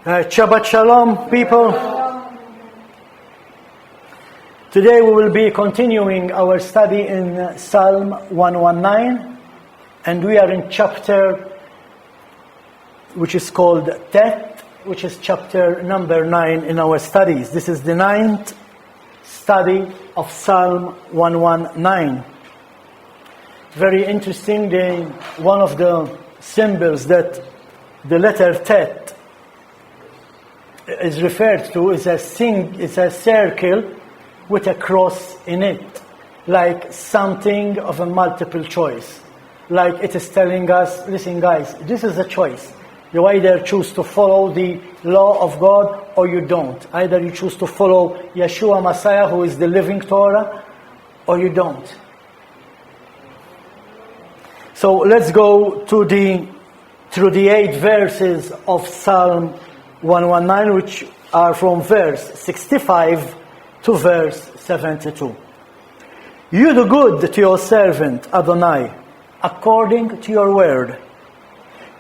Shabbat Shalom, people. Today we will be continuing our study in Psalm 119, and we are in chapter which is called Teth, which is chapter number 9 in our studies. This is the 9th study of Psalm 119. Very interesting, one of the symbols that the letter Teth is referred to is a circle with a cross in it, like something of a multiple choice. Like it is telling us, listen guys, this is a choice. You either choose to follow the law of God or you don't. Either you choose to follow Yeshua Messiah, who is the living Torah, or you don't. So let's go through the 8 verses of Psalm 119, which are from verse 65 to verse 72. You do good to your servant Adonai, according to your word.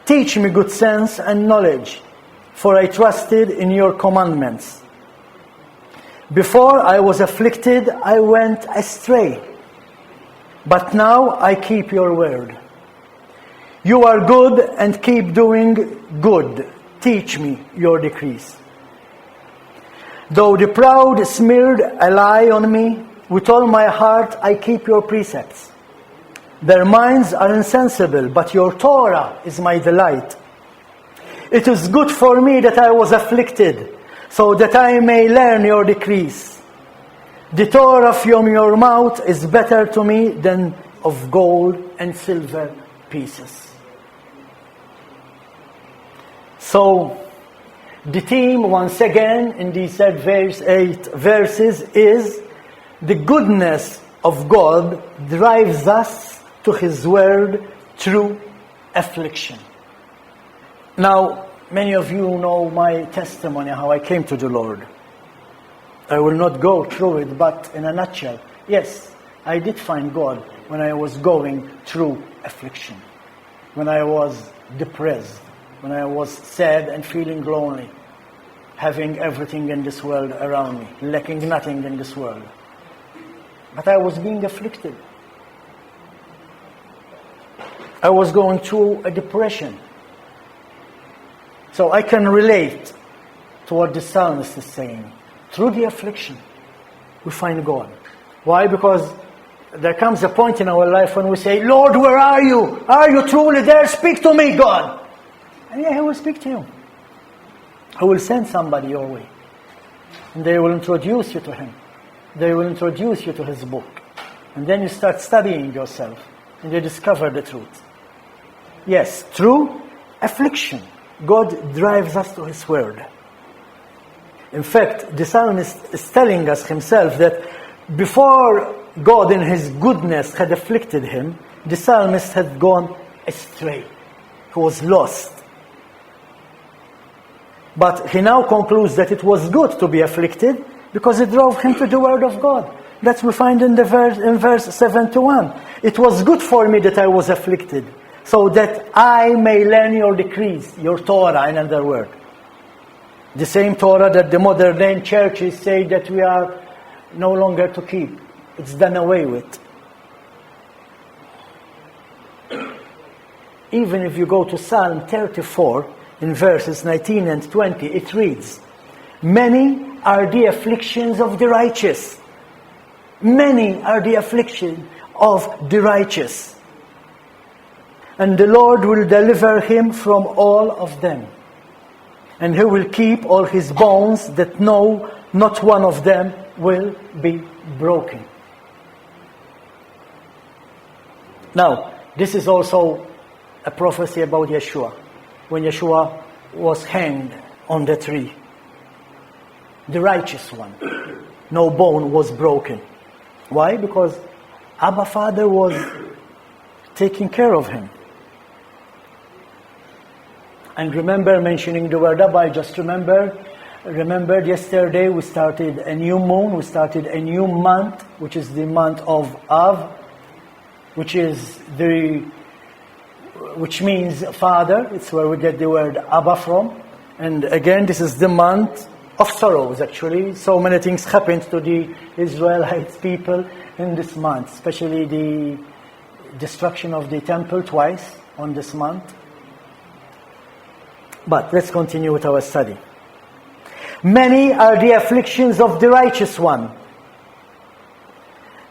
Teach me good sense and knowledge, for I trusted in your commandments. Before I was afflicted, I went astray, but now I keep your word. You are good and keep doing good. Teach me your decrees. Though the proud smeared a lie on me, with all my heart I keep your precepts. Their minds are insensible, but your Torah is my delight. It is good for me that I was afflicted, so that I may learn your decrees. The Torah from your mouth is better to me than of gold and silver pieces. So, the theme, once again, in these 8 verses is the goodness of God drives us to His word through affliction. Now, many of you know my testimony, how I came to the Lord. I will not go through it, but in a nutshell, yes, I did find God when I was going through affliction, when I was depressed, when I was sad and feeling lonely, having everything in this world around me, lacking nothing in this world. But I was being afflicted. I was going through a depression. So I can relate to what the psalmist is saying. Through the affliction, we find God. Why? Because there comes a point in our life when we say, Lord, where are you? Are you truly there? Speak to me, God. And yeah, He will speak to you. He will send somebody your way. And they will introduce you to Him. They will introduce you to His book. And then you start studying yourself. And you discover the truth. Yes, through affliction, God drives us to His word. In fact, the psalmist is telling us himself that before God in His goodness had afflicted him, the psalmist had gone astray. He was lost. But he now concludes that it was good to be afflicted because it drove him to the word of God. That's what we find in verse 71. It was good for me that I was afflicted, so that I may learn your decrees, your Torah, in other words. The same Torah that the modern day churches say that we are no longer to keep. It's done away with. Even if you go to Psalm 34, in verses 19 and 20, it reads, many are the afflictions of the righteous. Many are the afflictions of the righteous. And the Lord will deliver him from all of them. And He will keep all his bones, that not one of them will be broken. Now, this is also a prophecy about Yeshua. When Yeshua was hanged on the tree, the righteous one, no bone was broken. Why? Because Abba Father was taking care of him. And remember, mentioning the word Abba, I just remembered yesterday we started a new moon, we started a new month, which is the month of Av, which means father. It's where we get the word Abba from. And again, this is the month of sorrows, actually. So many things happened to the Israelites people in this month, especially the destruction of the temple twice on this month. But let's continue with our study. Many are the afflictions of the righteous one.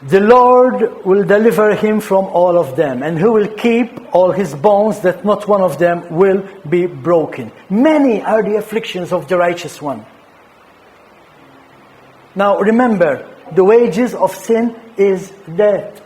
The Lord will deliver him from all of them, and he will keep all his bones, that not one of them will be broken. Many are the afflictions of the righteous one. Now remember, the wages of sin is death.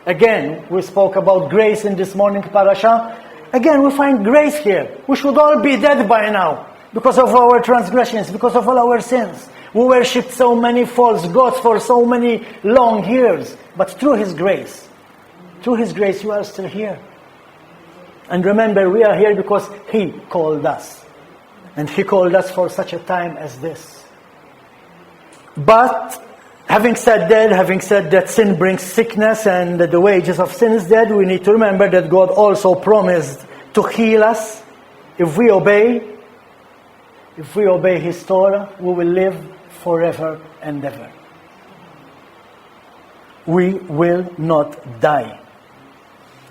Again, we spoke about grace in this morning parasha. Again, we find grace here. We should all be dead by now because of our transgressions, because of all our sins. We worshipped so many false gods for so many long years. But through His grace, you are still here. And remember, we are here because He called us. And He called us for such a time as this. But having said that sin brings sickness and that the wages of sin is death, we need to remember that God also promised to heal us. If we obey His Torah, we will live forever and ever. We will not die.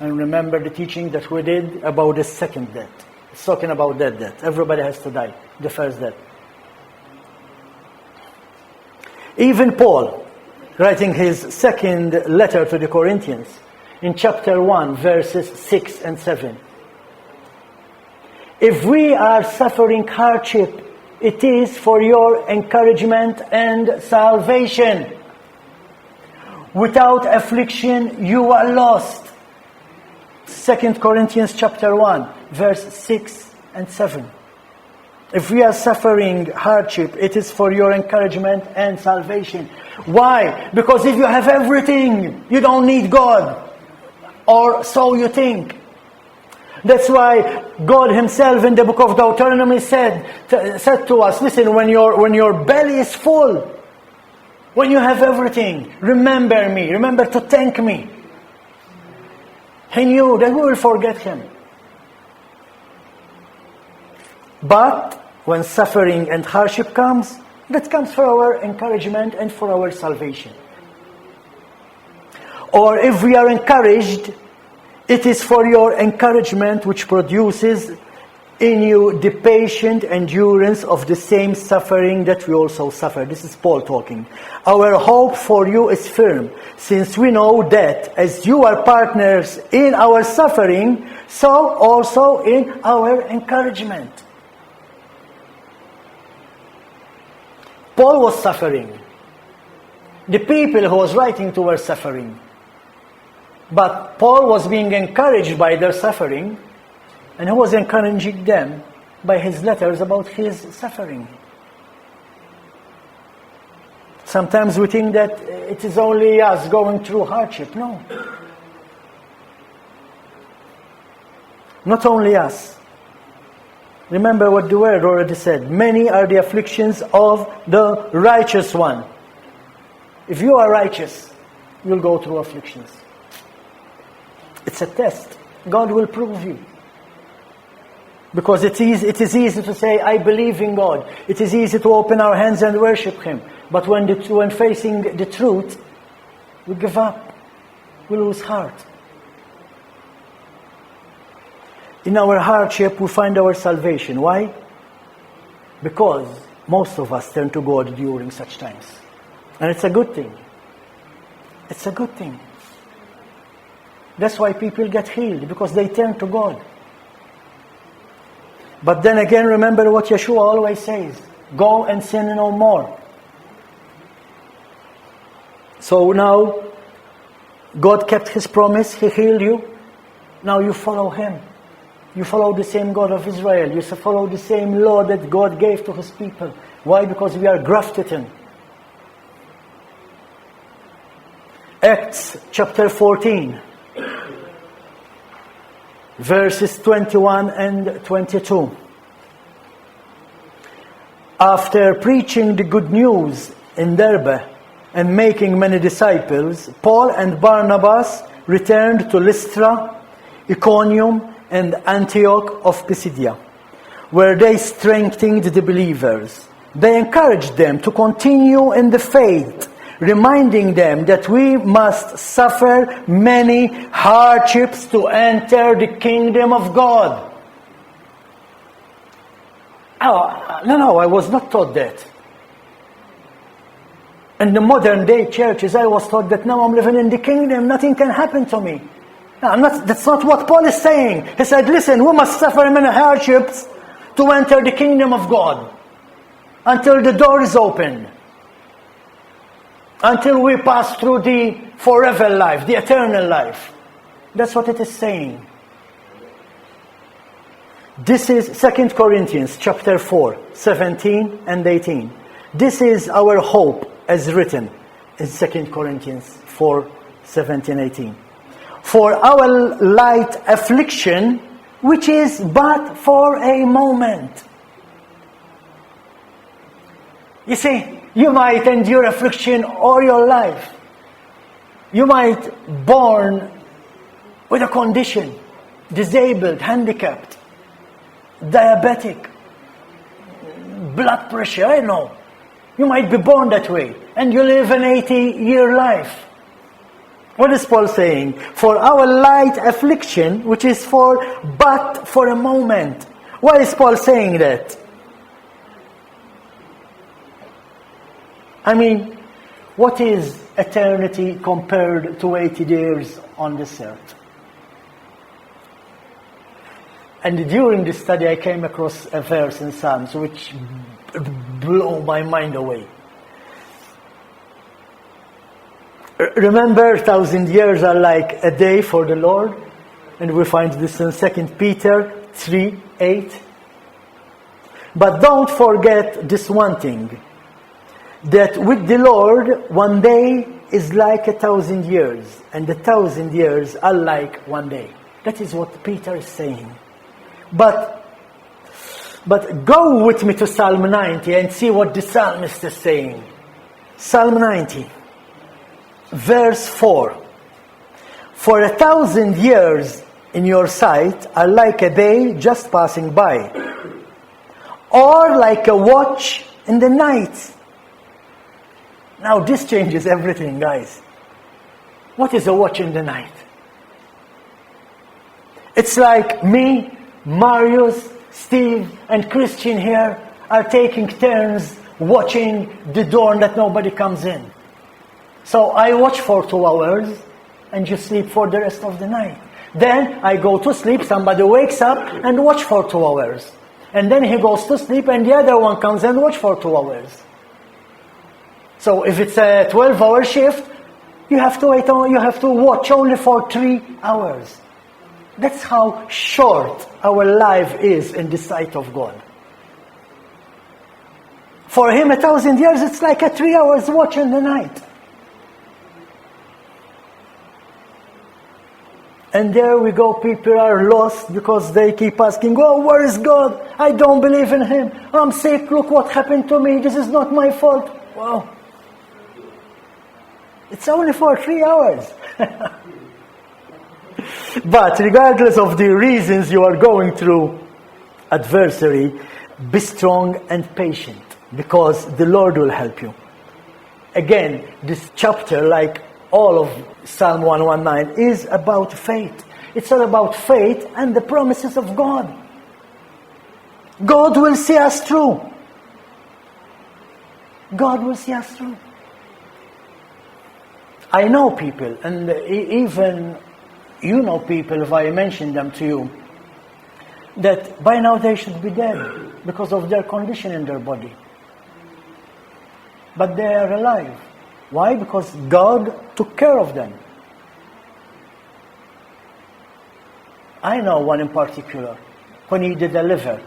And remember the teaching that we did about the second death. It's talking about that death. Everybody has to die, the first death. Even Paul, writing his second letter to the Corinthians, in chapter 1, verses 6 and 7. If we are suffering hardship, it is for your encouragement and salvation. Without affliction, you are lost. 2 Corinthians chapter 1, verse 6 and 7. If we are suffering hardship, it is for your encouragement and salvation. Why? Because if you have everything, you don't need God. Or so you think. That's why God Himself in the book of Deuteronomy said to us, listen, when your belly is full, when you have everything, remember me, remember to thank me. He knew that we will forget Him. But when suffering and hardship comes, that comes for our encouragement and for our salvation. Or if we are encouraged, it is for your encouragement, which produces in you the patient endurance of the same suffering that we also suffer. This is Paul talking. Our hope for you is firm, since we know that as you are partners in our suffering, so also in our encouragement. Paul was suffering. The people who was writing to were suffering. But Paul was being encouraged by their suffering, and he was encouraging them by his letters about his suffering. Sometimes we think that it is only us going through hardship. No. Not only us. Remember what the word already said. Many are the afflictions of the righteous one. If you are righteous, you'll go through afflictions. It's a test. God will prove you. Because it is easy to say, I believe in God. It is easy to open our hands and worship Him. But when facing the truth, we give up. We lose heart. In our hardship, we find our salvation. Why? Because most of us turn to God during such times. And it's a good thing. It's a good thing. That's why people get healed, because they turn to God. But then again, remember what Yeshua always says. Go and sin no more. So now, God kept His promise. He healed you. Now you follow Him. You follow the same God of Israel. You follow the same law that God gave to His people. Why? Because we are grafted in. Acts chapter 14. Verses 21 and 22. After preaching the good news in Derbe and making many disciples, Paul and Barnabas returned to Lystra, Iconium, and Antioch of Pisidia, where they strengthened the believers. They encouraged them to continue in the faith, reminding them that we must suffer many hardships to enter the kingdom of God. No, I was not taught that. In the modern day churches, I was taught that now I'm living in the kingdom, nothing can happen to me. That's not what Paul is saying. He said, listen, we must suffer many hardships to enter the kingdom of God until the door is opened, until we pass through the forever life, the eternal life. That's what it is saying. This is 2 Corinthians chapter 4, 17 and 18. This is our hope as written in 2 Corinthians 4, 17, 18. For our light affliction, which is but for a moment. You see, you might endure affliction all your life. You might born with a condition, disabled, handicapped, diabetic, blood pressure, I know. You might be born that way, and you live an 80-year life. What is Paul saying? For our light affliction, which is but for a moment. Why is Paul saying that? I mean, what is eternity compared to 80 years on this earth? And during this study, I came across a verse in Psalms which blew my mind away. Remember, 1,000 years are like a day for the Lord. And we find this in 2 Peter 3, 8. But don't forget this one thing, that with the Lord, one day is like 1,000 years, and 1,000 years are like one day. That is what Peter is saying. But go with me to Psalm 90 and see what the psalmist is saying. Psalm 90, verse 4. For 1,000 years in your sight are like a day just passing by, or like a watch in the night. Now this changes everything, guys. What is a watch in the night? It's like me, Marius, Steve, and Christian here are taking turns watching the door that nobody comes in. So I watch for 2 hours and you sleep for the rest of the night. Then I go to sleep, somebody wakes up and watch for 2 hours. And then he goes to sleep and the other one comes and watch for 2 hours. So if it's a 12-hour shift, you have to wait, you have to watch only for 3 hours. That's how short our life is in the sight of God. For him, 1,000 years, it's like a 3 hours watch in the night. And there we go, people are lost because they keep asking, oh, where is God? I don't believe in him. I'm sick, look what happened to me. This is not my fault. Wow. It's only for 3 hours. But regardless of the reasons you are going through adversity, be strong and patient, because the Lord will help you. Again, this chapter, like all of Psalm 119, is about faith. It's all about faith and the promises of God. God will see us through. God will see us through. I know people, and even you know people, if I mention them to you, that by now they should be dead because of their condition in their body. But they are alive. Why? Because God took care of them. I know one in particular, when he did a liver,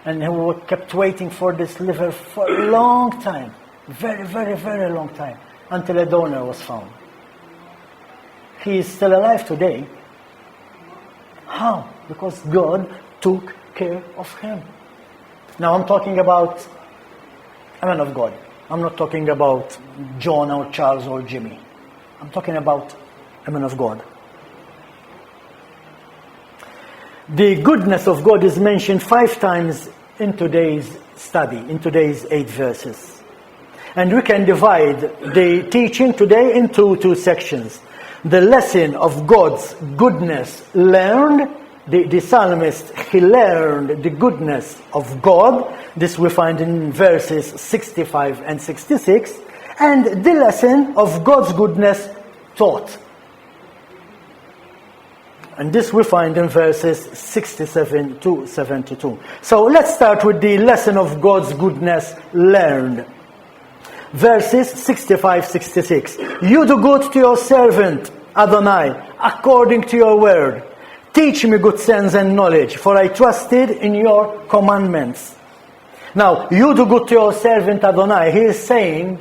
and he kept waiting for this liver for a long time, very, very, very long time, until a donor was found. He is still alive today. How? Because God took care of him. Now I'm talking about a man of God. I'm not talking about John or Charles or Jimmy. I'm talking about a man of God. The goodness of God is mentioned 5 times in today's study, in today's 8 verses. And we can divide the teaching today into 2 sections. The lesson of God's goodness learned. The psalmist, he learned the goodness of God. This we find in verses 65 and 66. And the lesson of God's goodness taught. And this we find in verses 67 to 72. So let's start with the lesson of God's goodness learned. Verses 65-66. You do good to your servant, Adonai, according to your word. Teach me good sense and knowledge, for I trusted in your commandments. Now, you do good to your servant Adonai. He is saying,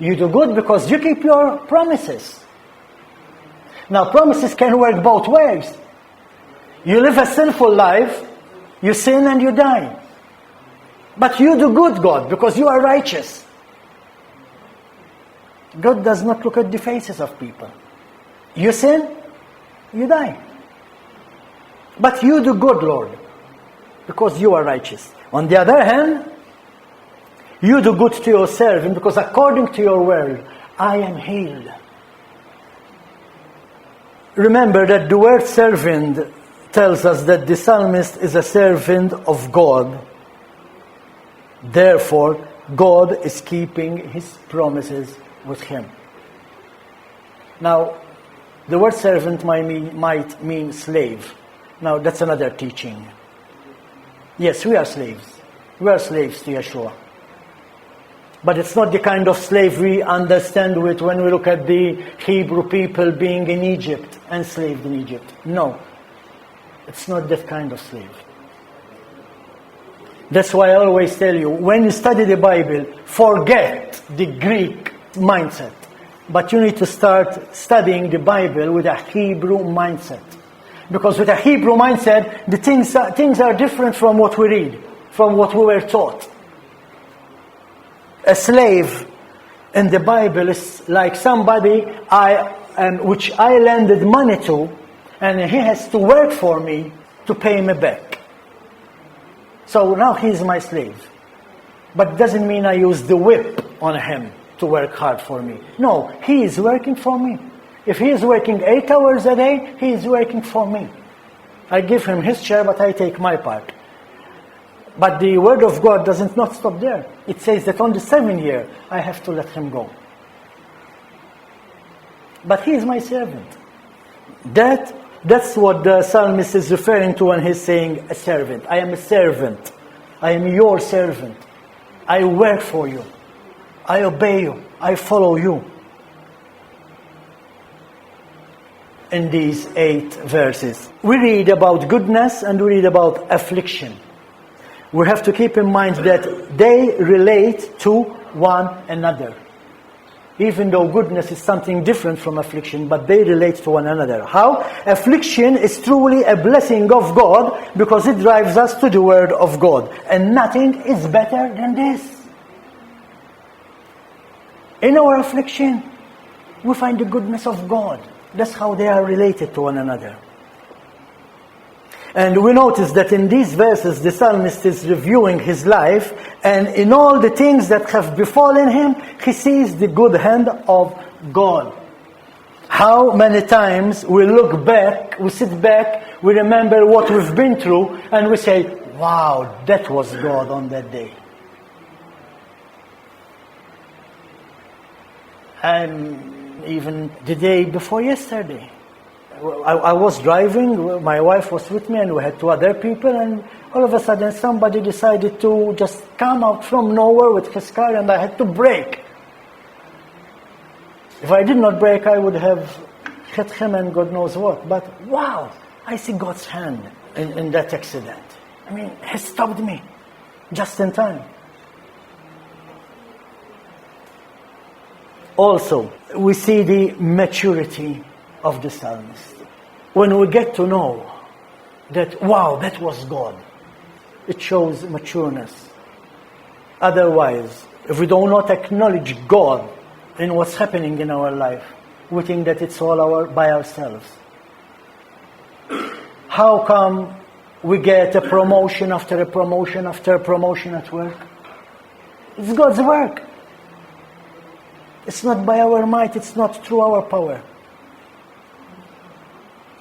you do good because you keep your promises. Now, promises can work both ways. You live a sinful life, you sin and you die. But you do good, God, because you are righteous. God does not look at the faces of people. You sin, you die. But you do good, Lord, because you are righteous. On the other hand, you do good to your servant because according to your word, I am healed. Remember that the word servant tells us that the psalmist is a servant of God. Therefore, God is keeping his promises with him. Now, the word servant might mean slave. Now, that's another teaching. Yes, we are slaves. We are slaves to Yeshua. But it's not the kind of slave we understand with when we look at the Hebrew people being in Egypt, enslaved in Egypt. No, it's not that kind of slave. That's why I always tell you, when you study the Bible, forget the Greek mindset. But you need to start studying the Bible with a Hebrew mindset. Because with a Hebrew mindset, the things are different from what we read, from what we were taught. A slave in the Bible is like somebody which I lended money to, and he has to work for me to pay me back. So now he's my slave. But it doesn't mean I use the whip on him to work hard for me. No, he is working for me. If he is working 8 hours a day, he is working for me. I give him his share, but I take my part. But the word of God doesn't not stop there. It says that on the 7th year, I have to let him go. But he is my servant. That's what the psalmist is referring to when he's saying a servant. I am a servant. I am your servant. I work for you. I obey you. I follow you. In these 8 verses, we read about goodness and we read about affliction. We have to keep in mind that they relate to one another. Even though goodness is something different from affliction, but they relate to one another. How? Affliction is truly a blessing of God because it drives us to the Word of God. And nothing is better than this. In our affliction, we find the goodness of God. That's how they are related to one another. And we notice that in these verses, the psalmist is reviewing his life, and in all the things that have befallen him, he sees the good hand of God. How many times we look back, we sit back, we remember what we've been through, and we say, wow, that was God on that day. And even the day before yesterday, I was driving, my wife was with me, and we had 2 other people, and all of a sudden somebody decided to just come out from nowhere with his car, and I had to brake. If I did not brake, I would have hit him and God knows what. But wow, I see God's hand in that accident. I mean, he stopped me just in time. Also, we see the maturity of the psalmist. When we get to know that, wow, that was God, it shows matureness. Otherwise, if we do not acknowledge God in what's happening in our life, we think that it's all by ourselves. How come we get a promotion after a promotion after a promotion at work? It's God's work. It's not by our might, it's not through our power.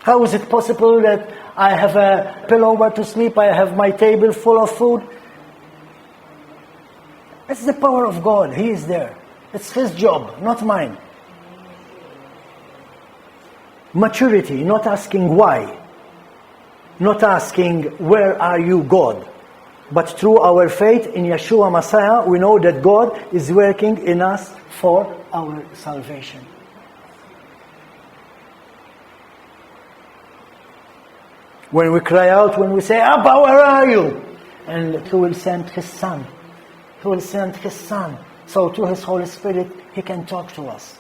How is it possible that I have a pillow where to sleep, I have my table full of food? It's the power of God. He is there. It's His job, not mine. Maturity, not asking why. Not asking, where are you, God? But through our faith in Yeshua Messiah, we know that God is working in us for our salvation. When we cry out, when we say, Abba, where are you? And He will send His Son. He will send His Son. So through His Holy Spirit, He can talk to us.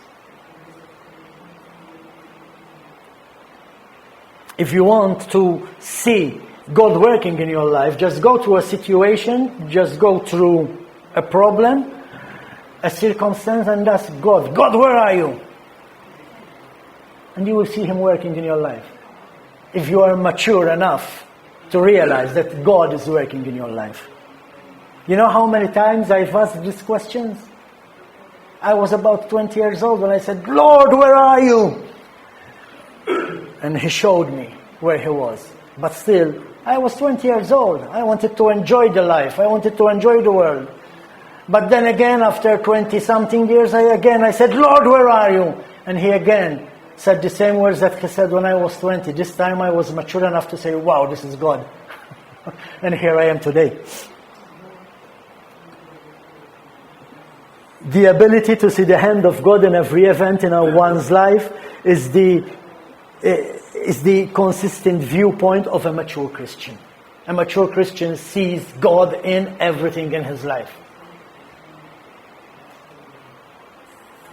If you want to see God working in your life, just go to a situation, just go through a problem, a circumstance, and ask God, God, where are you? And you will see Him working in your life. If you are mature enough to realize that God is working in your life. You know how many times I've asked these questions? I was about 20 years old when I said, Lord, where are you? And He showed me where He was. But still, I was 20 years old. I wanted to enjoy the life. I wanted to enjoy the world. But then again, after 20-something years, I said, Lord, where are you? And He again said the same words that He said when I was 20. This time I was mature enough to say, wow, this is God. And here I am today. The ability to see the hand of God in every event in one's life is the consistent viewpoint of a mature Christian. A mature Christian sees God in everything in his life.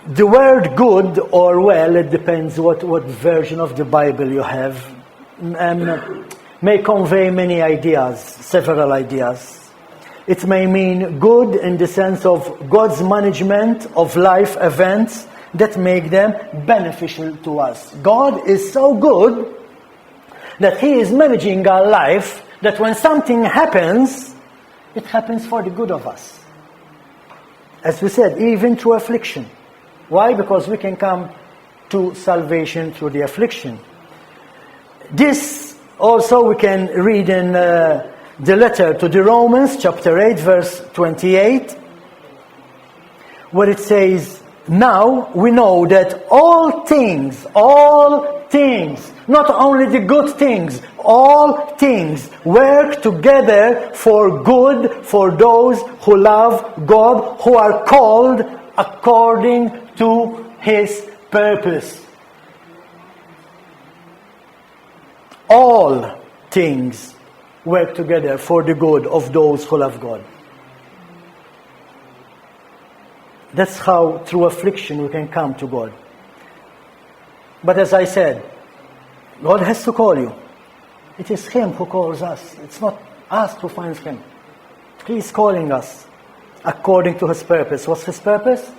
The word good or well, it depends what version of the Bible you have, may convey many ideas, several ideas. It may mean good in the sense of God's management of life events that make them beneficial to us. God is so good that He is managing our life, that when something happens, it happens for the good of us. As we said, even through affliction. Why? Because we can come to salvation through the affliction. This also we can read in the letter to the Romans, chapter 8, verse 28, where it says, now we know that all things, not only the good things, all things work together for good for those who love God, who are called according to His purpose. All things work together for the good of those who love God. That's how through affliction we can come to God. But as I said, God has to call you. It is Him who calls us. It's not us who finds Him. He is calling us according to His purpose. What's His purpose?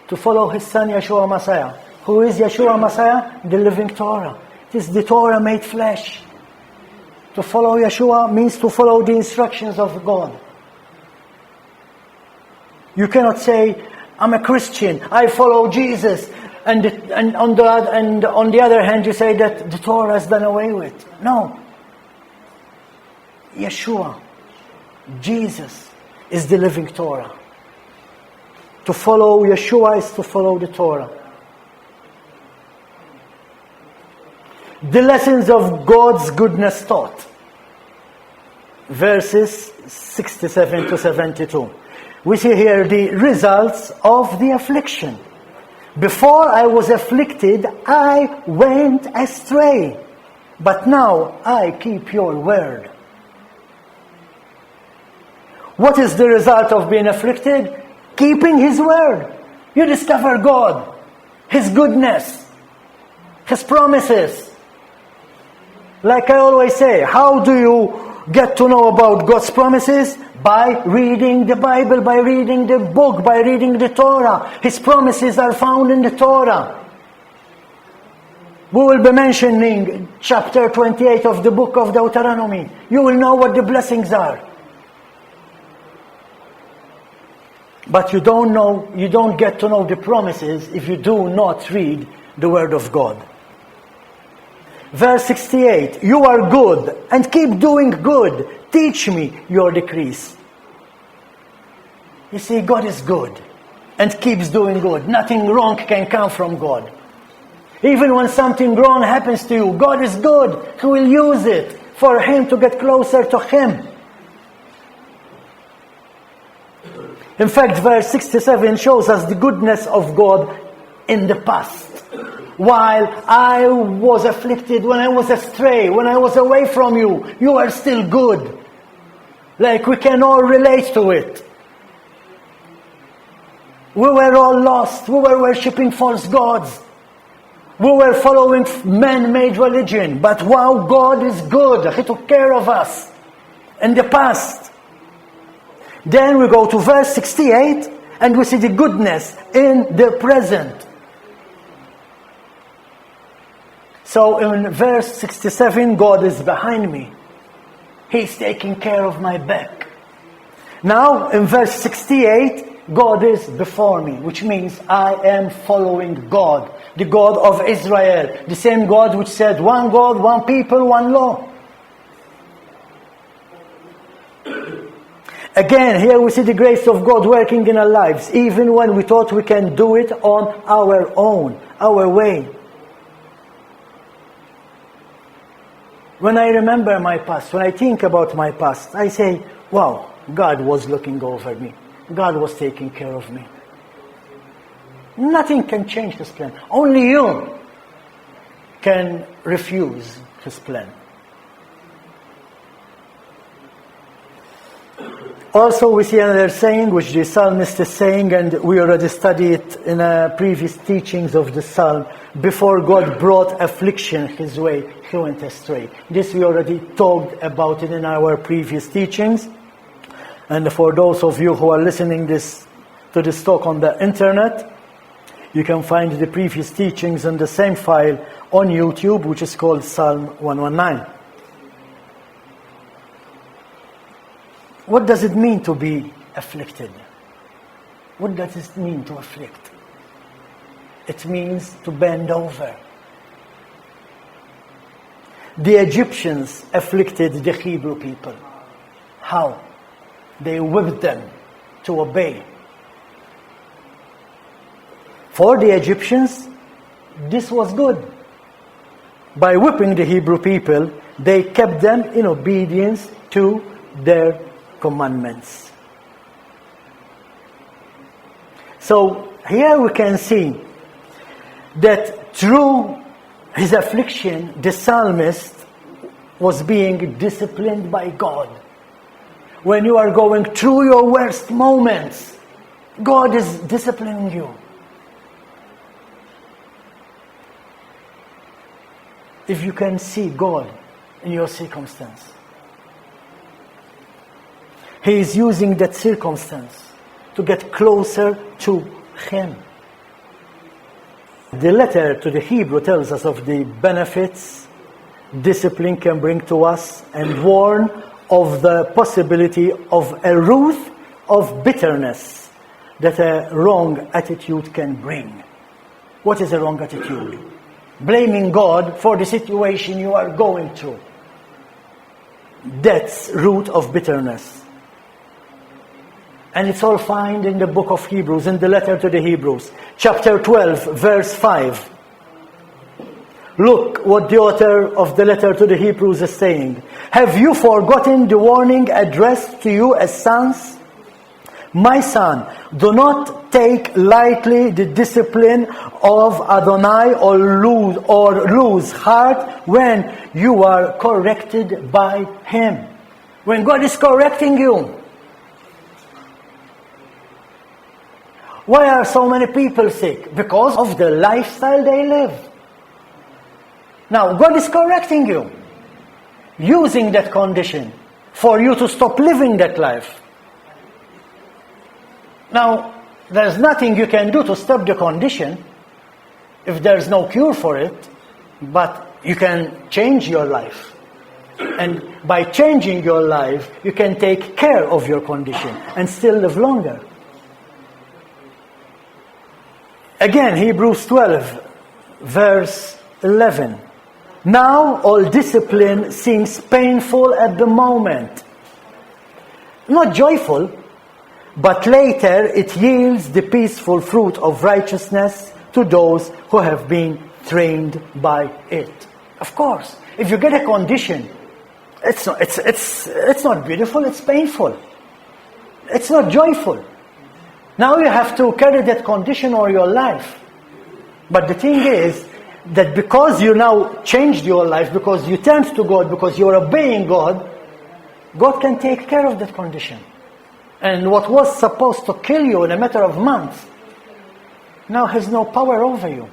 To follow His Son Yeshua Messiah. Who is Yeshua Messiah? The living Torah. It is the Torah made flesh. To follow Yeshua means to follow the instructions of God. You cannot say, I'm a Christian, I follow Jesus, and on the other hand you say that the Torah is done away with. No. Yeshua, Jesus, is the living Torah. To follow Yeshua is to follow the Torah. The lessons of God's goodness taught. Verses 67 to 72. We see here the results of the affliction. Before I was afflicted, I went astray. But now I keep your word. What is the result of being afflicted? Keeping His word. You discover God, His goodness, His promises. Like I always say, how do you get to know about God's promises? By reading the Bible, by reading the book, by reading the Torah. His promises are found in the Torah. We will be mentioning chapter 28 of the book of Deuteronomy. You will know what the blessings are. But you don't get to know the promises if you do not read the Word of God. Verse 68, you are good and keep doing good. Teach me your decrees. You see, God is good and keeps doing good. Nothing wrong can come from God. Even when something wrong happens to you, God is good. He will use it for Him to get closer to Him. In fact, verse 67 shows us the goodness of God in the past. While I was afflicted, when I was astray, when I was away from you, you are still good. Like we can all relate to it. We were all lost. We were worshipping false gods. We were following man-made religion. But wow, God is good. He took care of us in the past. Then we go to verse 68 and we see the goodness in the present. So in verse 67, God is behind me. He's taking care of my back. Now in verse 68, God is before me, which means I am following God, the God of Israel, the same God which said, one God, one people, one law. Again, here we see the grace of God working in our lives, even when we thought we can do it on our own, our way. When I remember my past, when I think about my past, I say, wow, God was looking over me. God was taking care of me. Nothing can change His plan. Only you can refuse His plan. Also, we see another saying which the psalmist is saying, and we already studied it in previous teachings of the psalm. Before God brought affliction His way, He went astray. This we already talked about it in our previous teachings. And for those of you who are listening to this talk on the internet, you can find the previous teachings in the same file on YouTube, which is called Psalm 119. What does it mean to be afflicted? What does it mean to afflict? It means to bend over. The Egyptians afflicted the Hebrew people. How? They whipped them to obey. For the Egyptians, this was good. By whipping the Hebrew people, they kept them in obedience to their commandments. So here we can see that through his affliction, the psalmist was being disciplined by God. When you are going through your worst moments, God is disciplining you. If you can see God in your circumstance, He is using that circumstance to get closer to Him. The letter to the Hebrew tells us of the benefits discipline can bring to us and warn of the possibility of a root of bitterness that a wrong attitude can bring. What is a wrong attitude? Blaming God for the situation you are going through. That's root of bitterness. And it's all found in the book of Hebrews, in the letter to the Hebrews. Chapter 12, verse 5. Look what the author of the letter to the Hebrews is saying. Have you forgotten the warning addressed to you as sons? My son, do not take lightly the discipline of Adonai or lose heart when you are corrected by Him. When God is correcting you. Why are so many people sick? Because of the lifestyle they live. Now, God is correcting you, using that condition for you to stop living that life. Now, there's nothing you can do to stop the condition if there's no cure for it. But you can change your life. And by changing your life, you can take care of your condition and still live longer. Again, Hebrews 12, verse 11. Now all discipline seems painful at the moment. Not joyful, but later it yields the peaceful fruit of righteousness to those who have been trained by it. Of course, if you get a condition, it's not beautiful, it's painful. It's not joyful. Now you have to carry that condition all your life. But the thing is that because you now changed your life, because you turned to God, because you're obeying God, God can take care of that condition. And what was supposed to kill you in a matter of months now has no power over you.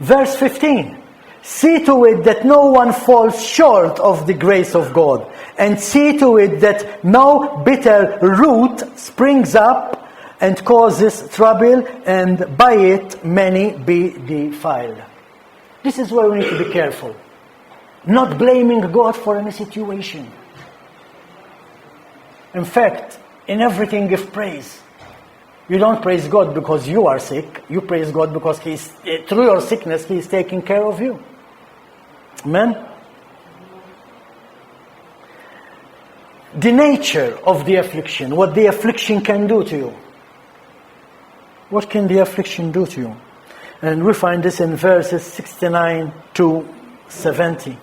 Verse 15. See to it that no one falls short of the grace of God, and see to it that no bitter root springs up and causes trouble, and by it many be defiled. This is where we need to be careful. Not blaming God for any situation. In fact, in everything give praise. You don't praise God because you are sick. You praise God because through your sickness, He is taking care of you. Amen? The nature of the affliction, what the affliction can do to you. What can the affliction do to you? And we find this in verses 69 to 70.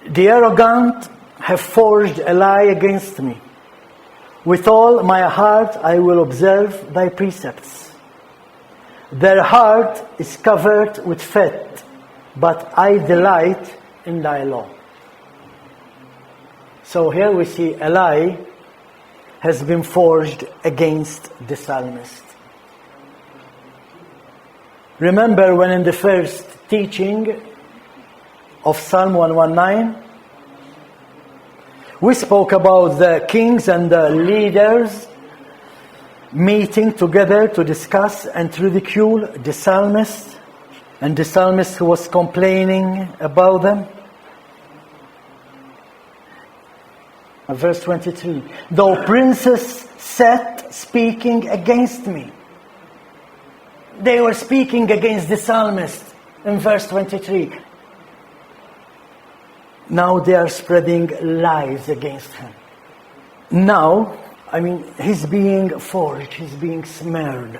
The arrogant have forged a lie against me. With all my heart I will observe thy precepts. Their heart is covered with fat, but I delight in thy law. So here we see a lie has been forged against the psalmist. Remember when in the first teaching of Psalm 119, we spoke about the kings and the leaders meeting together to discuss and ridicule the psalmist, and the psalmist who was complaining about them. Verse 23, though princes sat speaking against me. They were speaking against the psalmist in verse 23. Now they are spreading lies against him. Now, he's being forged, he's being smeared.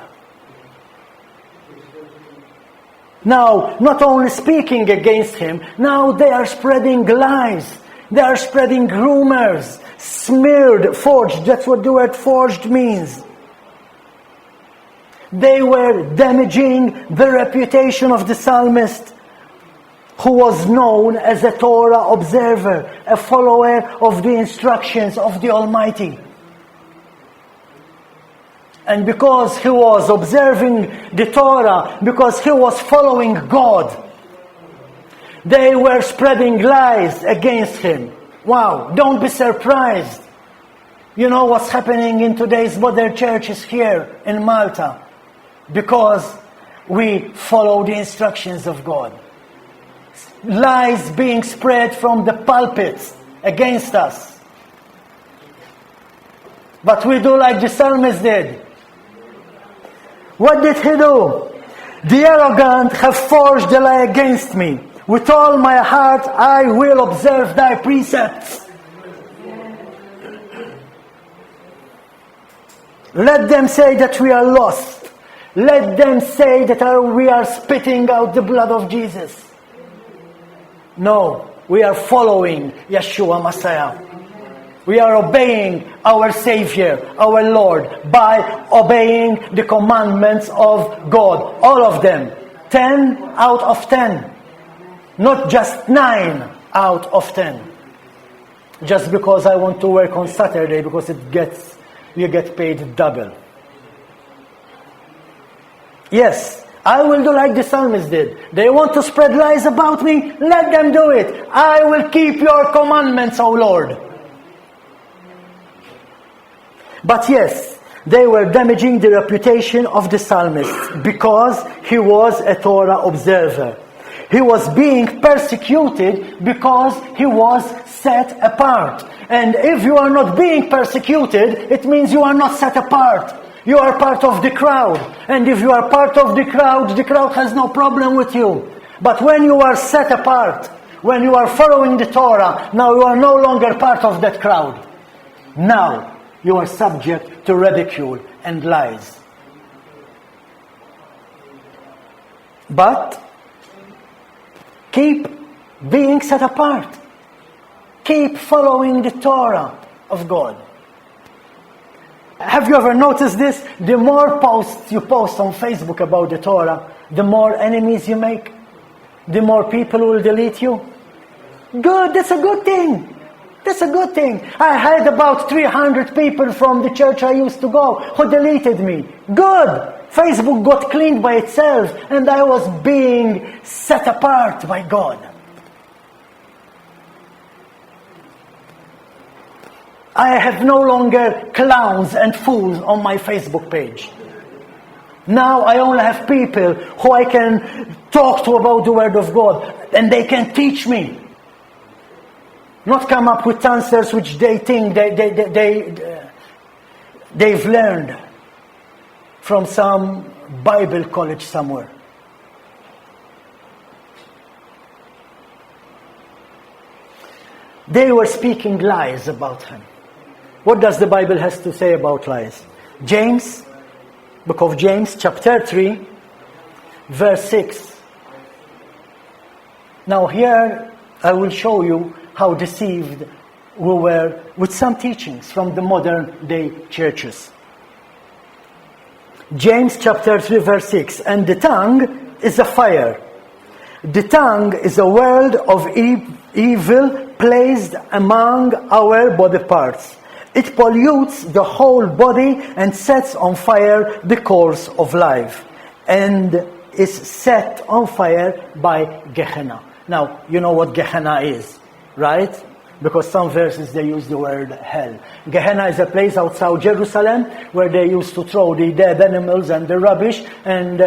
Now, not only speaking against him, now they are spreading lies. They are spreading rumors, smeared, forged. That's what the word forged means. They were damaging the reputation of the psalmist, who was known as a Torah observer, a follower of the instructions of the Almighty. And because he was observing the Torah, because he was following God, they were spreading lies against him. Wow, don't be surprised. You know what's happening in today's modern churches here in Malta? Because we follow the instructions of God. Lies being spread from the pulpits against us. But we do like the psalmist did. What did he do? The arrogant have forged a lie against me. With all my heart I will observe thy precepts. Let them say that we are lost. Let them say that we are spitting out the blood of Jesus. No, we are following Yeshua Messiah. We are obeying our Savior, our Lord, by obeying the commandments of God. All of them. 10 out of 10. Not just 9 out of 10. Just because I want to work on Saturday, because you get paid double. Yes, I will do like the psalmist did. They want to spread lies about me? Let them do it. I will keep your commandments, O Lord. But yes, They were damaging the reputation of the psalmist because he was a Torah observer. He was being persecuted because he was set apart. And if you are not being persecuted, it means you are not set apart. You are part of the crowd. And if you are part of the crowd has no problem with you. But when you are set apart, when you are following the Torah, now you are no longer part of that crowd. Now you are subject to ridicule and lies. But keep being set apart. Keep following the Torah of God. Have you ever noticed this? The more posts you post on Facebook about the Torah, the more enemies you make. The more people will delete you. Good, that's a good thing. That's a good thing. I had about 300 people from the church I used to go who deleted me. Good. Facebook got cleaned by itself and I was being set apart by God. I have no longer clowns and fools on my Facebook page. Now I only have people who I can talk to about the Word of God and they can teach me. Not come up with answers which they think they've learned from some Bible college somewhere. They were speaking lies about him. What does the Bible has to say about lies? James, book of James, chapter 3, verse 6. Now here I will show you how deceived we were with some teachings from the modern day churches. James chapter 3 verse 6. And the tongue is a fire. The tongue is a world of evil placed among our body parts. It pollutes the whole body and sets on fire the course of life, and is set on fire by Gehenna. Now, you know what Gehenna is, right? Because some verses they use the word hell. Gehenna is a place outside Jerusalem where they used to throw the dead animals and the rubbish, and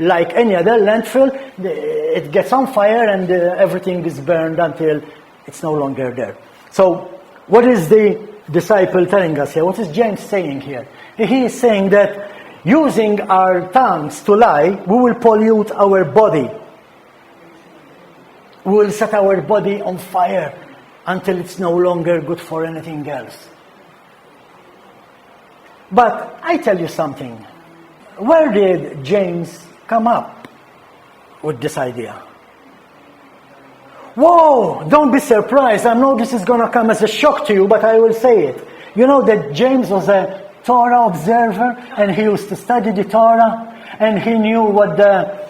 like any other landfill, it gets on fire and everything is burned until it's no longer there. So, what is the disciple telling us here? What is James saying here? He is saying that using our tongues to lie, we will pollute our body. We will set our body on fire until it's no longer good for anything else. But I tell you something. Where did James come up with this idea? Whoa, don't be surprised. I know this is going to come as a shock to you, but I will say it. You know that James was a Torah observer, and he used to study the Torah, and he knew what the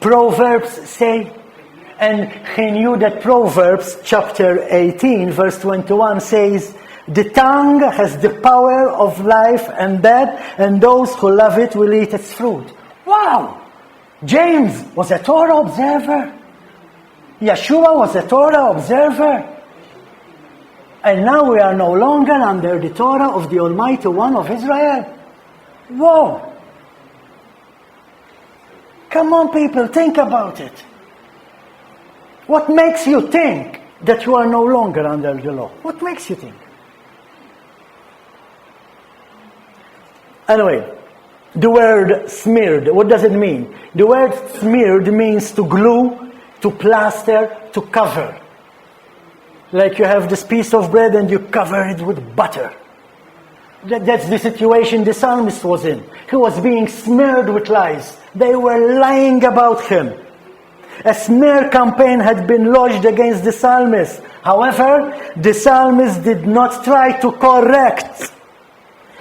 Proverbs say. And he knew that Proverbs chapter 18 verse 21 says, the tongue has the power of life and death, and those who love it will eat its fruit. Wow! James was a Torah observer. Yeshua was a Torah observer. And now we are no longer under the Torah of the Almighty One of Israel. Whoa! Come on, people, think about it. What makes you think that you are no longer under the law? What makes you think? Anyway, the word smeared, what does it mean? The word smeared means to glue, to plaster, to cover. Like you have this piece of bread and you cover it with butter. That's the situation the psalmist was in. He was being smeared with lies. They were lying about him. A smear campaign had been lodged against the psalmist. However, the psalmist did not try to correct.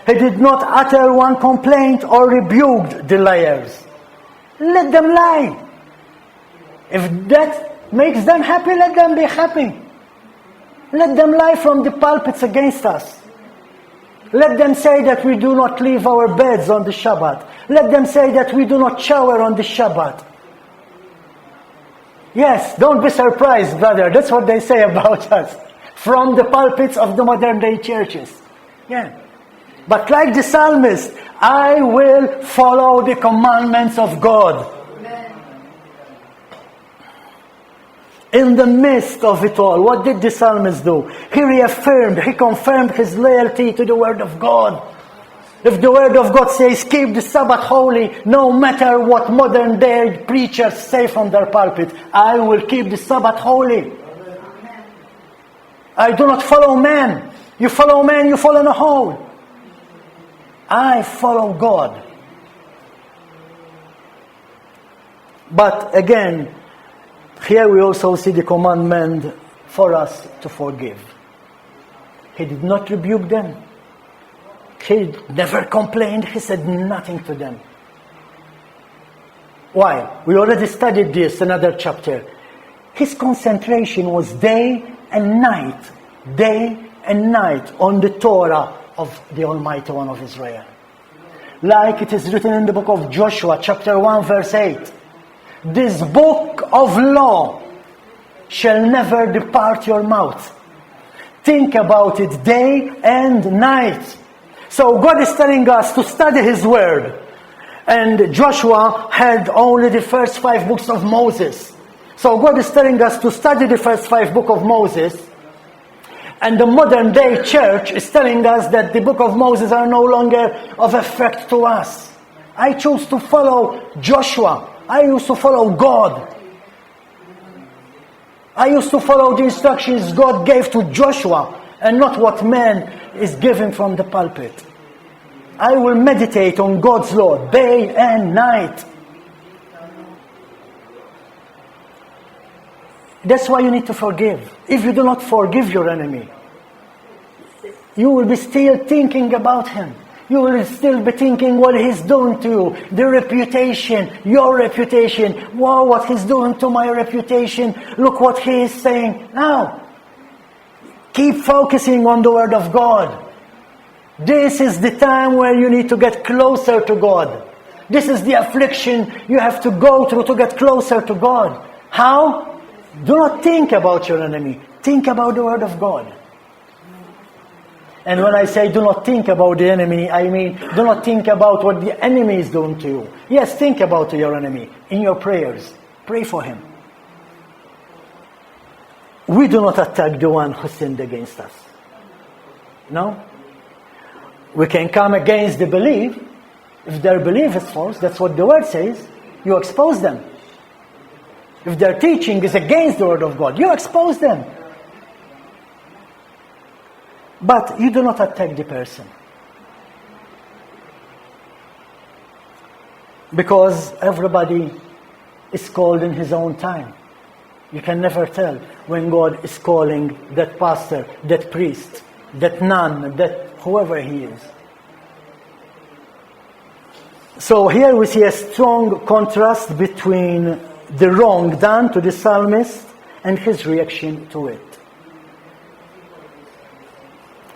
He did not utter one complaint or rebuked the liars. Let them lie. If that makes them happy, let them be happy. Let them lie from the pulpits against us. Let them say that we do not leave our beds on the Shabbat. Let them say that we do not shower on the Shabbat. Yes, don't be surprised, brother. That's what they say about us. From the pulpits of the modern day churches. Yeah. But like the psalmist, I will follow the commandments of God. In the midst of it all, what did the psalmist do? He reaffirmed, he confirmed his loyalty to the word of God. If the word of God says, keep the Sabbath holy, no matter what modern day preachers say from their pulpit, I will keep the Sabbath holy. I do not follow man. You follow man, you fall in a hole. I follow God. But again, here we also see the commandment for us to forgive. He did not rebuke them. He never complained. He said nothing to them. Why? We already studied this in another chapter. His concentration was day and night on the Torah of the Almighty One of Israel. Like it is written in the book of Joshua, chapter 1, verse 8. This book of law shall never depart your mouth. Think about it day and night. So God is telling us to study His Word. And Joshua had only the first 5 books of Moses. So God is telling us to study the first 5 books of Moses. And the modern day church is telling us that the book of Moses are no longer of effect to us. I choose to follow Joshua. I used to follow God. I used to follow the instructions God gave to Joshua and not what man is given from the pulpit. I will meditate on God's law day and night. That's why you need to forgive. If you do not forgive your enemy, you will be still thinking about him. You will still be thinking what he's doing to you. The reputation, your reputation. Wow, what he's doing to my reputation. Look what he is saying. Now, keep focusing on the Word of God. This is the time where you need to get closer to God. This is the affliction you have to go through to get closer to God. How? Do not think about your enemy. Think about the Word of God. And when I say do not think about the enemy, I mean do not think about what the enemy is doing to you. Yes, think about your enemy in your prayers. Pray for him. We do not attack the one who sinned against us. No? We can come against the belief. If their belief is false, that's what the Word says, you expose them. If their teaching is against the Word of God, you expose them. But you do not attack the person. Because everybody is called in his own time. You can never tell when God is calling that pastor, that priest, that nun, that whoever he is. So here we see a strong contrast between the wrong done to the psalmist and his reaction to it.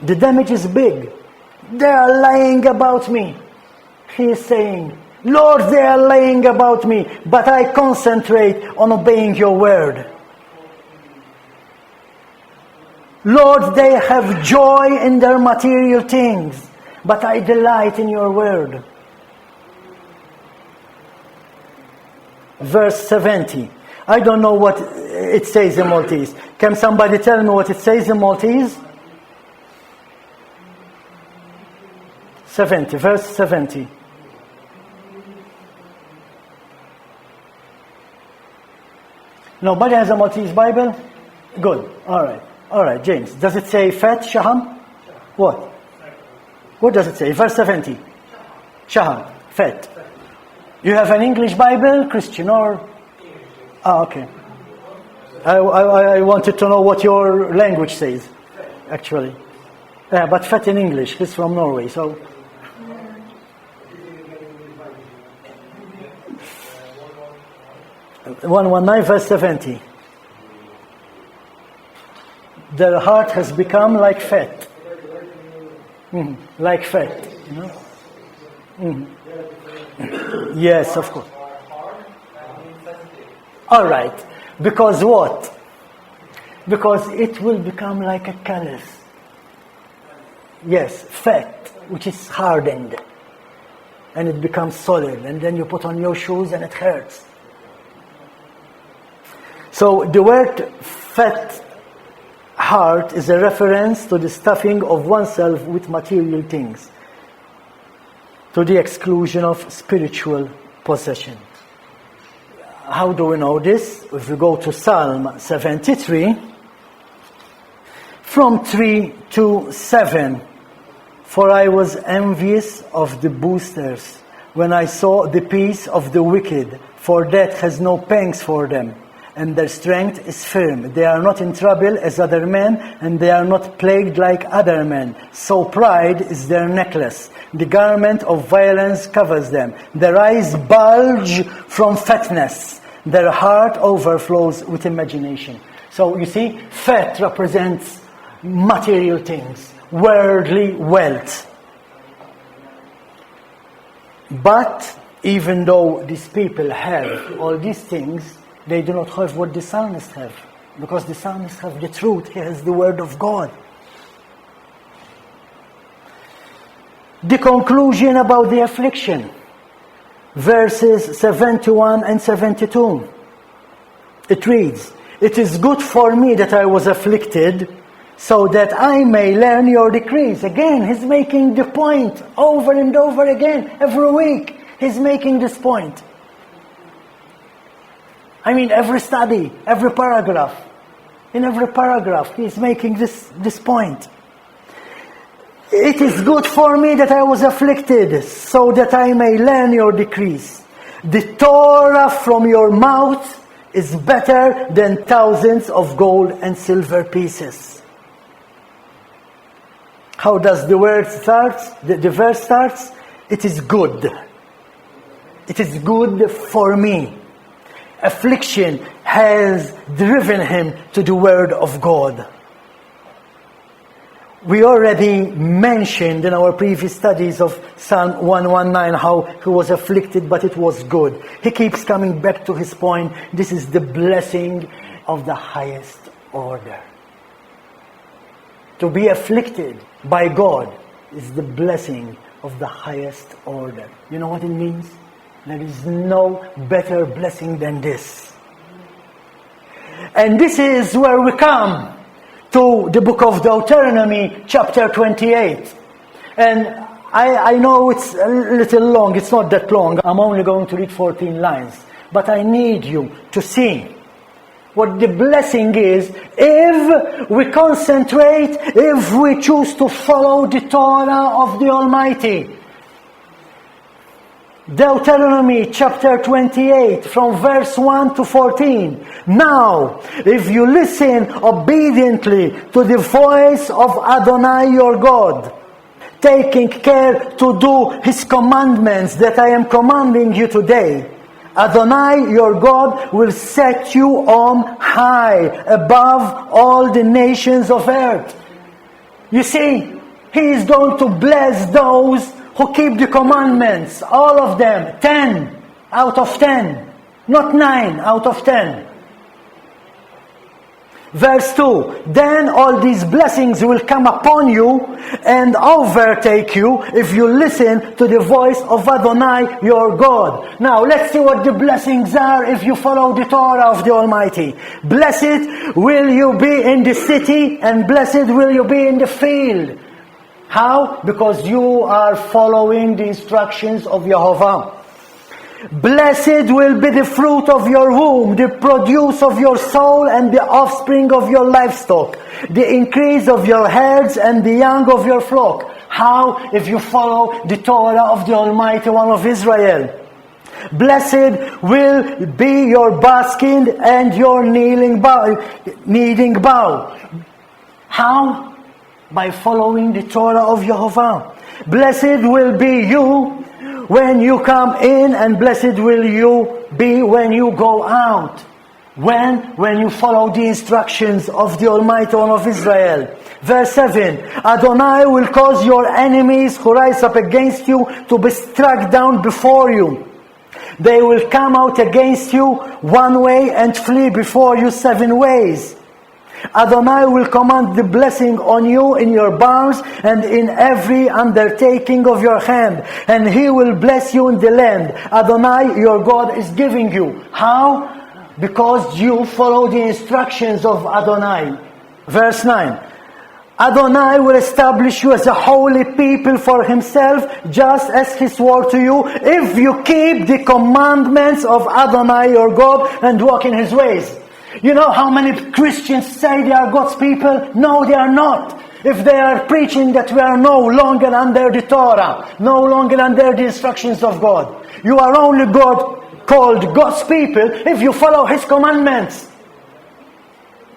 The damage is big. They are lying about me. He is saying, Lord, they are lying about me, but I concentrate on obeying your word. Lord, they have joy in their material things, but I delight in your word. Verse 70. I don't know what it says in Maltese. Can somebody tell me what it says in Maltese? 70, verse 70. Nobody has a Maltese Bible? Good. All right, James. Does it say fat, Shaham? What? What does it say? Verse 70. Shaham, fat. You have an English Bible, Christian, or? Ah, okay. I wanted to know what your language says, actually. But fat in English. He's from Norway, so... 119 verse 70. Their heart has become like fat. Like fat. You know? Yes, of course. All right. Because what? Because it will become like a callus. Yes, fat. which is hardened. And it becomes solid. And then you put on your shoes and it hurts. So the word fat heart is a reference to the stuffing of oneself with material things, to the exclusion of spiritual possession. How do we know this? If we go to Psalm 73, from 3 to 7, for I was envious of the boasters when I saw the peace of the wicked, for death has no pangs for them, and their strength is firm. They are not in trouble as other men, and they are not plagued like other men. So pride is their necklace. The garment of violence covers them. Their eyes bulge from fatness. Their heart overflows with imagination. So you see, fat represents material things, worldly wealth. But even though these people have all these things, they do not have what the psalmists have. Because the psalmists have the truth. He has the word of God. The conclusion about the affliction. Verses 71 and 72. It reads, "It is good for me that I was afflicted, so that I may learn your decrees." Again, he's making the point over and over again. Every week, he's making this point. I mean, every study, every paragraph. In every paragraph, he's making this point. "It is good for me that I was afflicted, so that I may learn your decrees. The Torah from your mouth is better than thousands of gold and silver pieces." How does the word start? The verse starts, "It is good. It is good for me." Affliction has driven him to the word of God. We already mentioned in our previous studies of Psalm 119 how he was afflicted, but it was good. He keeps coming back to his point. This is the blessing of the highest order. To be afflicted by God is the blessing of the highest order. You know what it means? There is no better blessing than this. And this is where we come to the book of Deuteronomy, chapter 28. And I know it's a little long, it's not that long. I'm only going to read 14 lines. But I need you to see what the blessing is if we concentrate, if we choose to follow the Torah of the Almighty. Deuteronomy chapter 28 from verse 1 to 14. "Now, if you listen obediently to the voice of Adonai your God, taking care to do his commandments that I am commanding you today, Adonai your God will set you on high above all the nations of earth." You see, he is going to bless those who keep the commandments, all of them, 10 out of 10, not 9 out of 10. Verse 2, "Then all these blessings will come upon you and overtake you if you listen to the voice of Adonai your God." Now let's see what the blessings are if you follow the Torah of the Almighty. "Blessed will you be in the city, and blessed will you be in the field." How? Because you are following the instructions of Jehovah. "Blessed will be the fruit of your womb, the produce of your soul, and the offspring of your livestock, the increase of your herds, and the young of your flock." How? If you follow the Torah of the Almighty One of Israel. "Blessed will be your basking and your kneading bowl." How? By following the Torah of Jehovah. "Blessed will be you when you come in, and blessed will you be when you go out." When you follow the instructions of the Almighty One of Israel. Verse 7, "Adonai will cause your enemies who rise up against you to be struck down before you. They will come out against you one way and flee before you 7 ways. Adonai will command the blessing on you in your barns and in every undertaking of your hand, and He will bless you in the land Adonai your God is giving you. How? Because you follow the instructions of Adonai. Verse 9. Adonai will establish you as a holy people for Himself, just as He swore to you, if you keep the commandments of Adonai your God and walk in His ways. You know how many Christians say they are God's people? No, they are not. If they are preaching that we are no longer under the Torah, no longer under the instructions of God. You are only called God's people if you follow His commandments.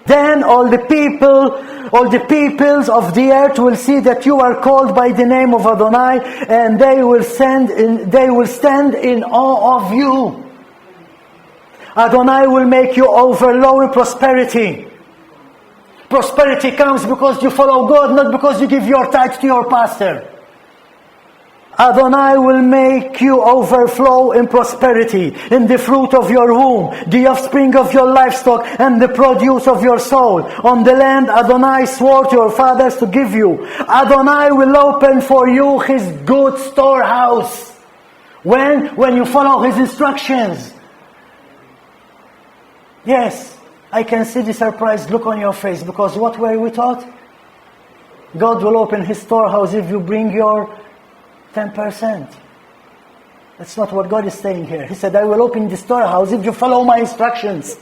Then all the peoples of the earth will see that you are called by the name of Adonai, and they will stand in awe of you. Adonai will make you overflow in prosperity. Prosperity comes because you follow God, not because you give your tithe to your pastor. Adonai will make you overflow in prosperity, in the fruit of your womb, the offspring of your livestock, and the produce of your soul, on the land Adonai swore to your fathers to give you. Adonai will open for you His good storehouse. When you follow His instructions. Yes, I can see the surprised look on your face, because what were we taught? God will open His storehouse if you bring your 10%. That's not what God is saying here. He said, I will open the storehouse if you follow my instructions.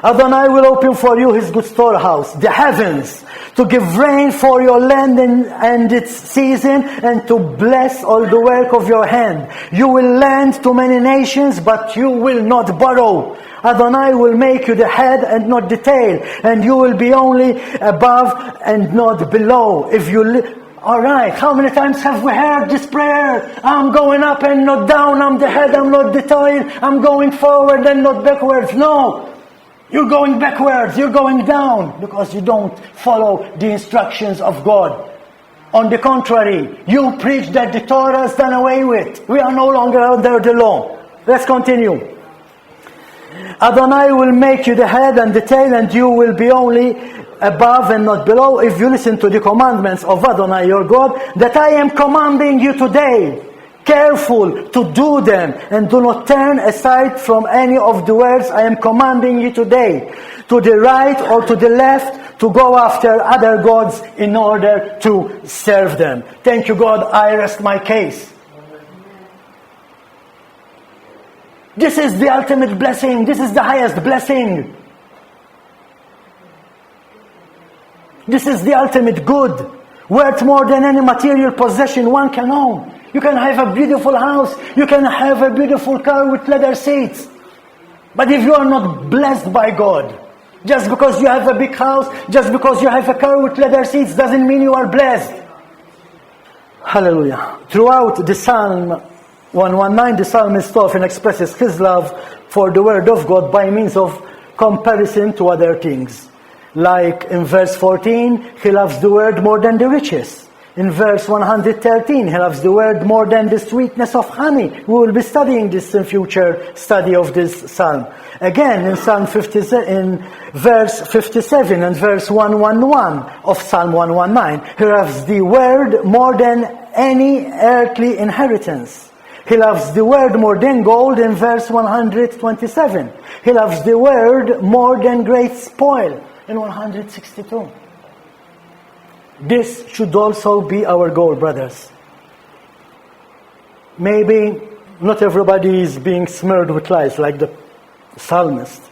Adonai will open for you His good storehouse, the heavens, to give rain for your land and its season, and to bless all the work of your hand. You will lend to many nations, but you will not borrow. Adonai will make you the head and not the tail, and you will be only above and not below. Alright, how many times have we heard this prayer? I'm going up and not down, I'm the head, I'm not the tail, I'm going forward and not backwards. No! You're going backwards, you're going down, because you don't follow the instructions of God. On the contrary, you preach that the Torah is done away with. We are no longer under the law. Let's continue. Adonai will make you the head and the tail, and you will be only above and not below, if you listen to the commandments of Adonai your God, that I am commanding you today. Careful to do them, and do not turn aside from any of the words I am commanding you today, to the right or to the left, to go after other gods in order to serve them. Thank you, God, I rest my case. This is the ultimate blessing. This is the highest blessing. This is the ultimate good, worth more than any material possession one can own. You can have a beautiful house, you can have a beautiful car with leather seats. But if you are not blessed by God, just because you have a big house, just because you have a car with leather seats, doesn't mean you are blessed. Hallelujah. Throughout the Psalm 119, the psalmist often expresses his love for the word of God by means of comparison to other things. Like in verse 14, he loves the word more than the riches. In verse 113, he loves the word more than the sweetness of honey. We will be studying this in future study of this psalm. Again, in verse 57 and verse 111 of Psalm 119, he loves the word more than any earthly inheritance. He loves the word more than gold in verse 127. He loves the word more than great spoil in 162. This should also be our goal, brothers. Maybe not everybody is being smeared with lies like the psalmist.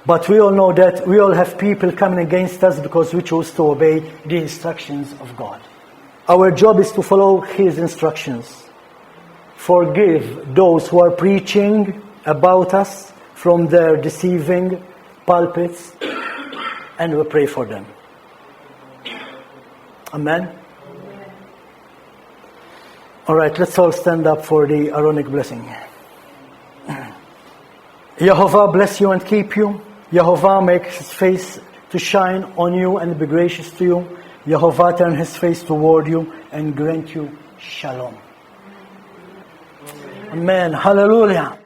But we all know that we all have people coming against us because we chose to obey the instructions of God. Our job is to follow His instructions. Forgive those who are preaching about us from their deceiving pulpits, and we pray for them. Amen? All right, let's all stand up for the Aaronic blessing. Yehovah bless you and keep you. Yehovah make His face to shine on you and be gracious to you. Yehovah turn His face toward you and grant you shalom. Amen. Hallelujah.